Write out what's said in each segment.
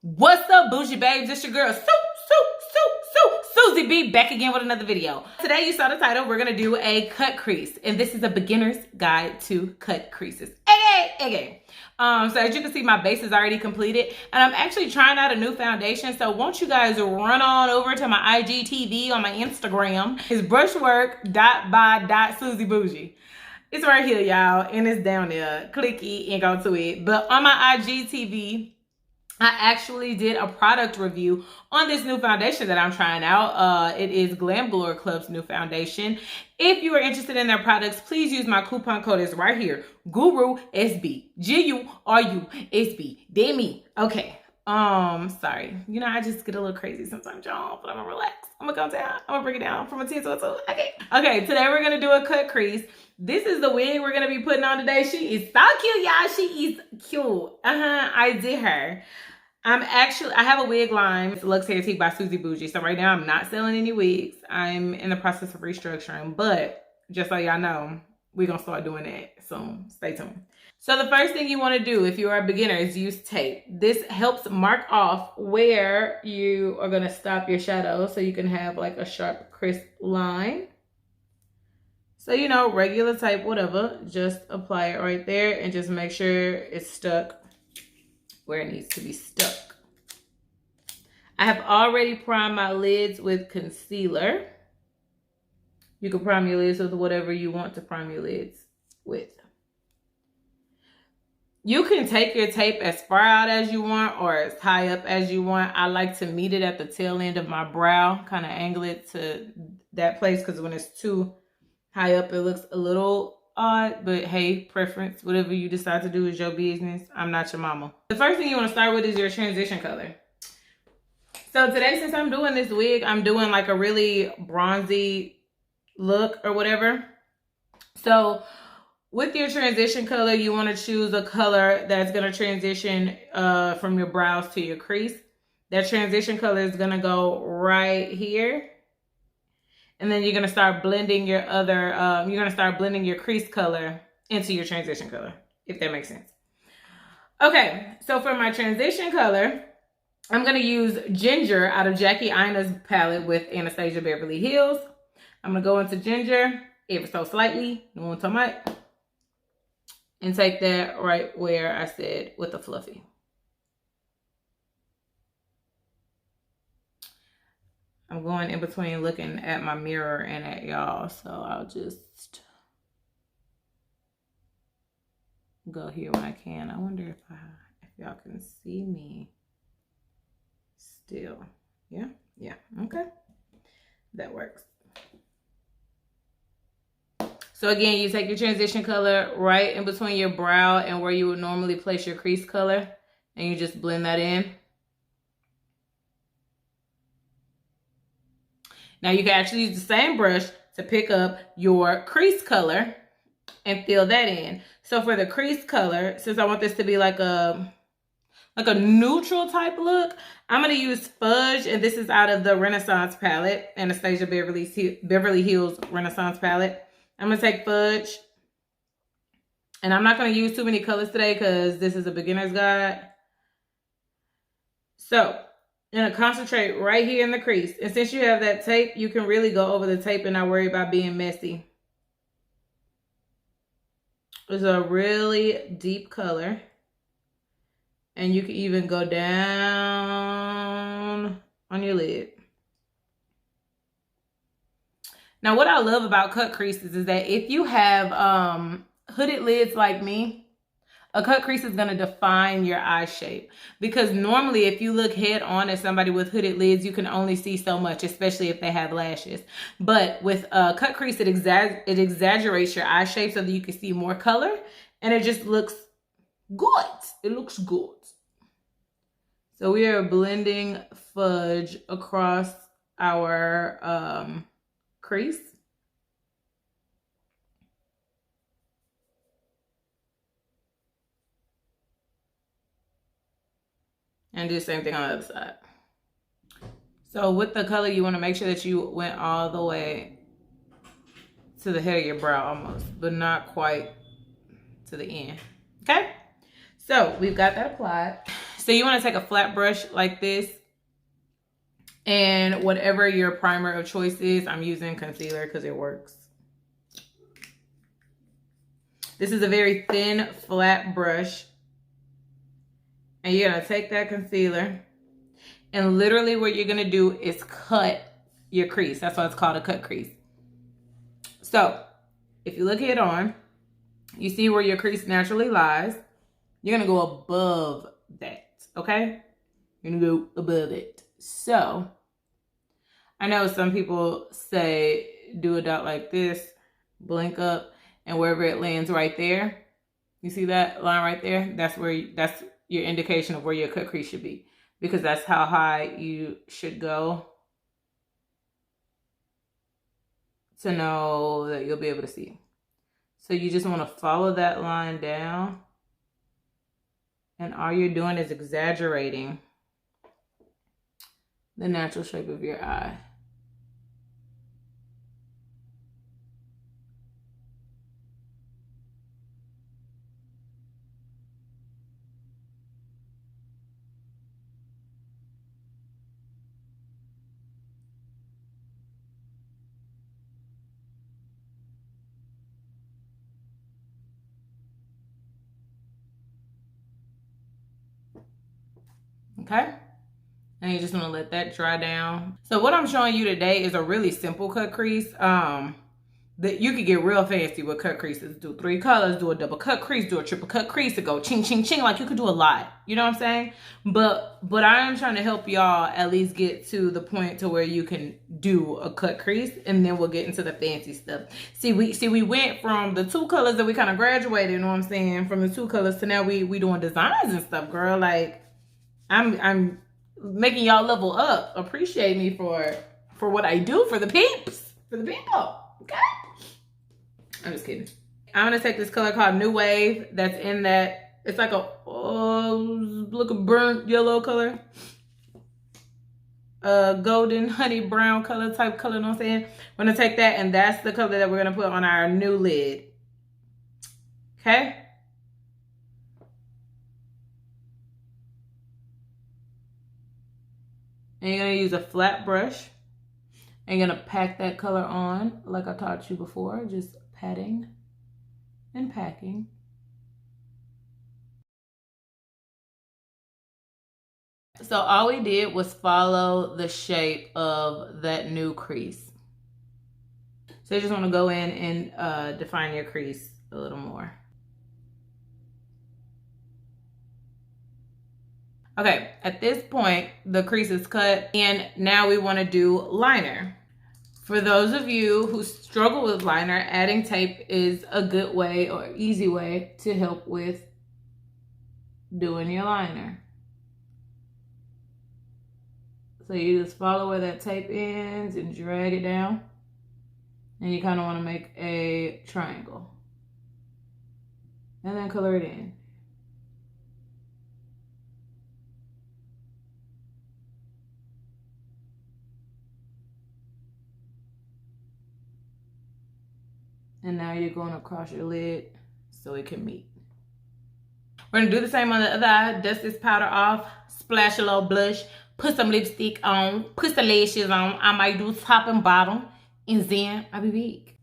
What's up, bougie babes? It's your girl, Suzie B, back again with another video. Today, you saw the title, we're gonna do a cut crease, and this is a beginner's guide to cut creases. Okay. So as you can see, my base is already completed, and I'm actually trying out a new foundation. So won't you guys run on over to my IGTV on my Instagram? It's brushwork.by.Suzie Bougie. It's right here, y'all, and it's down there. Click it and go to it. But on my IGTV, I actually did a product review on this new foundation that I'm trying out. It is Galore Club's new foundation. If you are interested in their products, please use my coupon code. It's right here. Guru SB. GURUSB. Damn me. Okay. Sorry. You know, I just get a little crazy sometimes, y'all, but I'm gonna relax. I'm gonna go down. I'm gonna bring it down from a 10 to a 2. Okay, today we're gonna do a cut crease. This is the wig we're gonna be putting on today. She is so cute, y'all. She is cute. I did her. I have a wig line. It's Luxe Hair Tea by Suzie Bougie. So right now I'm not selling any wigs. I'm in the process of restructuring, but just so y'all know, we're gonna start doing that soon. Stay tuned. So the first thing you want to do if you are a beginner is use tape. This helps mark off where you are gonna stop your shadow so you can have like a sharp, crisp line. So, you know, regular tape, whatever, just apply it right there and just make sure it's stuck where it needs to be stuck. I have already primed my lids with concealer. You can prime your lids with whatever you want to prime your lids with. You can take your tape as far out as you want or as high up as you want. I like to meet it at the tail end of my brow, kind of angle it to that place, because when it's too high up, it looks a little odd, but hey, preference. Whatever you decide to do is your business. I'm not your mama. The first thing you want to start with is your transition color. So today, since I'm doing this wig, I'm doing like a really bronzy look or whatever. So with your transition color, you want to choose a color that's going to transition from your brows to your crease. That transition color is going to go right here. And then you're going to start blending your your crease color into your transition color, if that makes sense. Okay, so for my transition color, I'm going to use Ginger out of Jackie Aina's palette with Anastasia Beverly Hills. I'm going to go into Ginger ever so slightly, no too much, and take that right where I said with the fluffy. I'm going in between looking at my mirror and at y'all, so I'll just go here when I can. I wonder if y'all can see me still. Yeah, okay. That works. So again, you take your transition color right in between your brow and where you would normally place your crease color, and you just blend that in. Now you can actually use the same brush to pick up your crease color and fill that in. So for the crease color, since I want this to be like a neutral type look, I'm going to use Fudge, and this is out of the Renaissance palette, Anastasia Beverly Hills Renaissance palette. I'm going to take Fudge, and I'm not going to use too many colors today because this is a beginner's guide. So I'm going to concentrate right here in the crease. And since you have that tape, you can really go over the tape and not worry about being messy. It's a really deep color. And you can even go down on your lid. Now, what I love about cut creases is that if you have hooded lids like me, a cut crease is going to define your eye shape, because normally if you look head on at somebody with hooded lids, you can only see so much, especially if they have lashes. But with a cut crease, it exaggerates your eye shape so that you can see more color, and it just looks good. It looks good. So we are blending Fudge across our crease. And do the same thing on the other side. So with the color, you want to make sure that you went all the way to the head of your brow almost, but not quite to the end. Okay? So we've got that applied. So you want to take a flat brush like this, and whatever your primer of choice is, I'm using concealer because it works. This is a very thin, flat brush. And you're going to take that concealer, and literally what you're going to do is cut your crease. That's why it's called a cut crease. So if you look head on, you see where your crease naturally lies. You're going to go above that, okay? You're going to go above it. So I know some people say do a dot like this, blink up, and wherever it lands right there, you see that line right there? That's where that's your indication of where your cut crease should be, because that's how high you should go to know that you'll be able to see. So you just want to follow that line down, and all you're doing is exaggerating the natural shape of your eye. Okay? And you just want to let that dry down. So what I'm showing you today is a really simple cut crease. That you could get real fancy with cut creases. Do 3 colors, do a double cut crease, do a triple cut crease to go ching, ching, ching. Like, you could do a lot. You know what I'm saying? But I am trying to help y'all at least get to the point to where you can do a cut crease, and then we'll get into the fancy stuff. See, we went from the 2 colors that we kind of graduated, you know what I'm saying? From the 2 colors to now we doing designs and stuff, girl. Like, I'm making y'all level up. Appreciate me for what I do for the peeps, for the people. Okay? I'm just kidding. I'm gonna take this color called New Wave. That's in that. It's like a look a burnt yellow color, golden honey brown color type color. You know what I'm saying? We're gonna take that, and that's the color that we're gonna put on our new lid. Okay. And you're going to use a flat brush. And you're going to pack that color on like I taught you before. Just patting and packing. So all we did was follow the shape of that new crease. So you just want to go in and define your crease a little more. Okay, at this point, the crease is cut, and now we want to do liner. For those of you who struggle with liner, adding tape is a good way or easy way to help with doing your liner. So you just follow where that tape ends and drag it down, and you kind of want to make a triangle, and then color it in. And now you're going across your lid so it can meet. We're gonna do the same on the other eye. Dust this powder off, splash a little blush, put some lipstick on, put some lashes on. I might do top and bottom, and then I'll be big.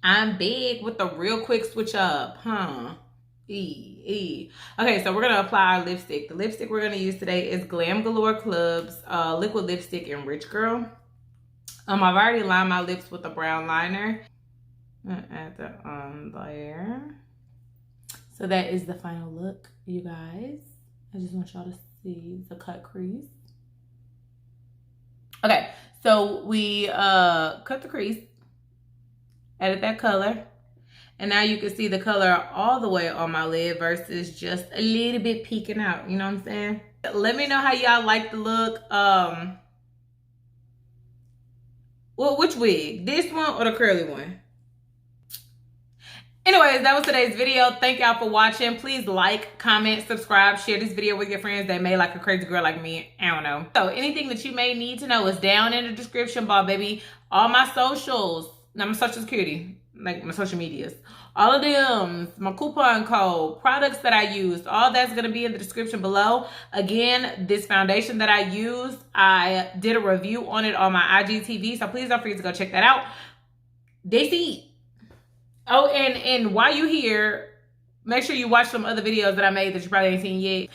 I'm big with a real quick switch up, huh? Okay, so we're gonna apply our lipstick. The lipstick we're gonna use today is Glam Galore Club's liquid lipstick in Rich Girl. I've already lined my lips with a brown liner. Add that on there. So that is the final look, you guys. I just want y'all to see the cut crease. Okay, so we cut the crease, added that color, and now you can see the color all the way on my lid versus just a little bit peeking out. You know what I'm saying? Let me know how y'all like the look. Well, which wig? This one or the curly one? Anyways, that was today's video. Thank y'all for watching. Please like, comment, subscribe, share this video with your friends that may like a crazy girl like me. I don't know. So anything that you may need to know is down in the description bar, baby. All my socials, not my social security, like my social medias, all of them, my coupon code, products that I used, all that's going to be in the description below. Again, this foundation that I used, I did a review on it on my IGTV, so please don't forget to go check that out. They see. Oh, and while you're here, make sure you watch some other videos that I made that you probably ain't seen yet.